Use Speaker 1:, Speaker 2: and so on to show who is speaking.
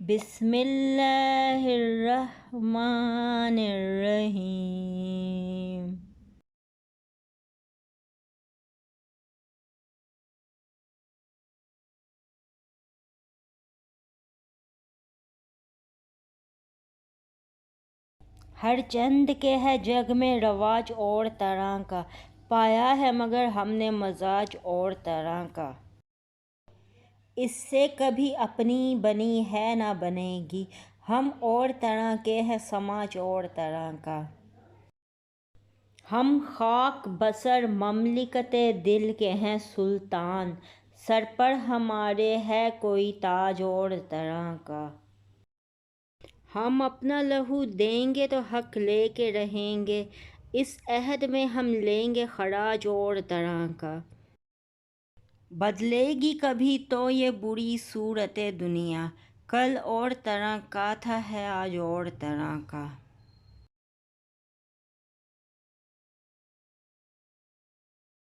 Speaker 1: بسم اللہ الرحمن الرحیم۔ ہر چند کے ہے جگ میں رواج اور طرح کا، پایا ہے مگر ہم نے مزاج اور طرح کا۔ اس سے کبھی اپنی بنی ہے نہ بنے گی، ہم اور طرح کے ہے سماج اور طرح کا۔ ہم خاک بسر مملکت دل کے ہیں سلطان، سر پر ہمارے ہے کوئی تاج اور طرح کا۔ ہم اپنا لہو دیں گے تو حق لے کے رہیں گے، اس عہد میں ہم لیں گے خراج اور طرح کا۔ بدلے گی کبھی تو یہ بری صورت دنیا، کل اور طرح کا تھا ہے آج اور طرح کا۔